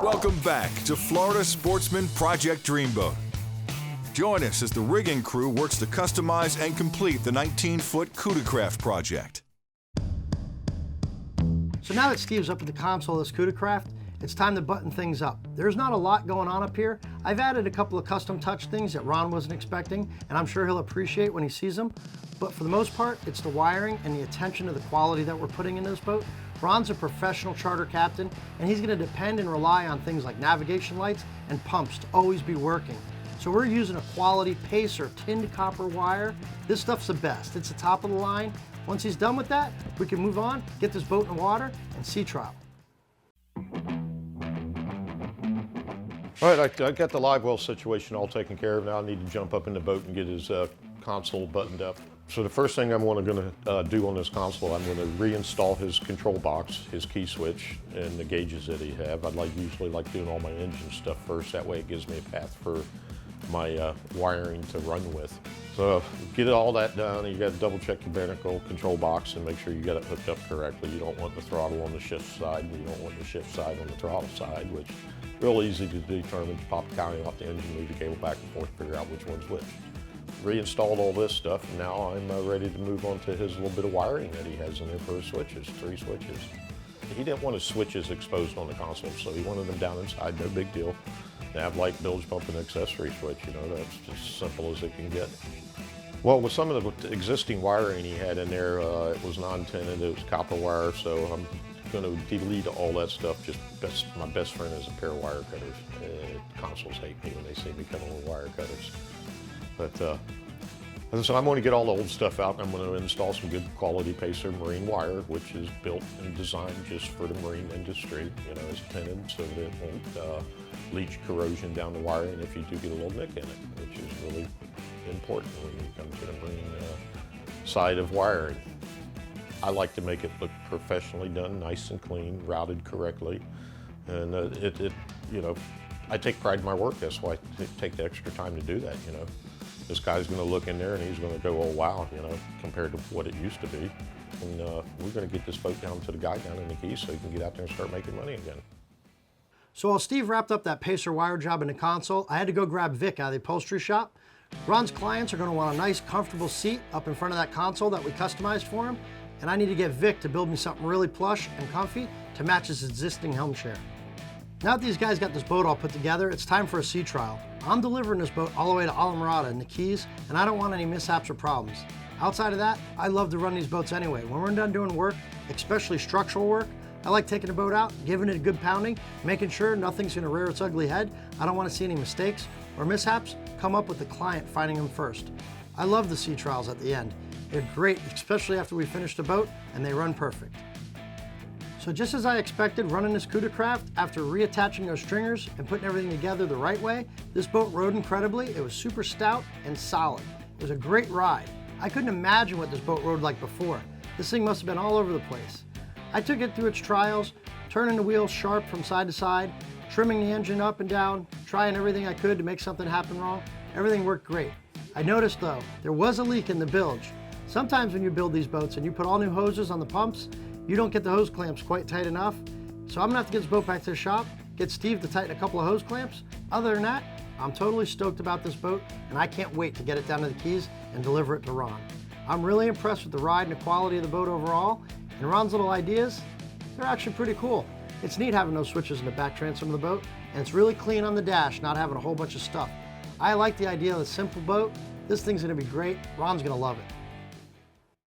Welcome back to Florida Sportsman Project Dreamboat. Join us as the rigging crew works to customize and complete the 19-foot Cuda Craft project. So now that Steve's up at the console of this Cuda Craft, it's time to button things up. There's not a lot going on up here. I've added a couple of custom touch things that Ron wasn't expecting, and I'm sure he'll appreciate when he sees them. But for the most part, it's the wiring and the attention to the quality that we're putting in this boat. Ron's a professional charter captain, and he's gonna depend and rely on things like navigation lights and pumps to always be working. So we're using a quality Pacer tinned copper wire. This stuff's the best. It's the top of the line. Once he's done with that, we can move on, get this boat in the water, and sea trial. All right, I got the live well situation all taken care of. Now I need to jump up in the boat and get his console buttoned up. So the first thing I'm going to do on this console, I'm going to reinstall his control box, his key switch, and the gauges that he have. Usually like doing all my engine stuff first. That way it gives me a path for my wiring to run with. So get all that done. You got to double check your barnacle control box and make sure you got it hooked up correctly. You don't want the throttle on the shift side, and you don't want the shift side on the throttle side, which is real easy to determine. Just pop the counting off the engine, move the cable back and forth, figure out which one's which. Reinstalled all this stuff, and now I'm ready to move on to his little bit of wiring that he has in there for his switches, 3 switches. He didn't want his switches exposed on the console, so he wanted them down inside, no big deal. Nav light, bilge pump, and accessory switch, you know, that's just simple as it can get. Well, with some of the existing wiring he had in there, it was non-tinted, it was copper wire, so I'm going to delete all that stuff. My best friend is a pair of wire cutters. Consoles hate me when they see me coming with wire cutters. But so I'm going to get all the old stuff out, and I'm going to install some good quality Pacer marine wire, which is built and designed just for the marine industry. You know, it's tinted so that it won't leach corrosion down the wiring if you do get a little nick in it, which is really important when you come to the marine side of wiring. I like to make it look professionally done, nice and clean, routed correctly, and you know, I take pride in my work. That's why I take the extra time to do that. You know, this guy's going to look in there and he's going to go, "Oh wow," you know, compared to what it used to be. And we're going to get this boat down to the guy down in the Keys so he can get out there and start making money again. So while Steve wrapped up that Pacer wire job in the console, I had to go grab Vic out of the upholstery shop. Ron's clients are going to want a nice, comfortable seat up in front of that console that we customized for him, and I need to get Vic to build me something really plush and comfy to match his existing helm chair. Now that these guys got this boat all put together, it's time for a sea trial. I'm delivering this boat all the way to Alamorada in the Keys, and I don't want any mishaps or problems. Outside of that, I love to run these boats anyway. When we're done doing work, especially structural work, I like taking the boat out, giving it a good pounding, making sure nothing's gonna rear its ugly head. I don't wanna see any mistakes or mishaps come up with the client finding them first. I love the sea trials at the end. They're great, especially after we finish the boat, and they run perfect. So just as I expected, running this Cuda Craft, after reattaching those stringers and putting everything together the right way, this boat rode incredibly. It was super stout and solid. It was a great ride. I couldn't imagine what this boat rode like before. This thing must have been all over the place. I took it through its trials, turning the wheels sharp from side to side, trimming the engine up and down, trying everything I could to make something happen wrong. Everything worked great. I noticed though, there was a leak in the bilge. Sometimes when you build these boats and you put all new hoses on the pumps, you don't get the hose clamps quite tight enough. So I'm gonna have to get this boat back to the shop, get Steve to tighten a couple of hose clamps. Other than that, I'm totally stoked about this boat, and I can't wait to get it down to the Keys and deliver it to Ron. I'm really impressed with the ride and the quality of the boat overall, and Ron's little ideas, they're actually pretty cool. It's neat having those switches in the back transom of the boat, and it's really clean on the dash, not having a whole bunch of stuff. I like the idea of a simple boat. This thing's gonna be great. Ron's gonna love it.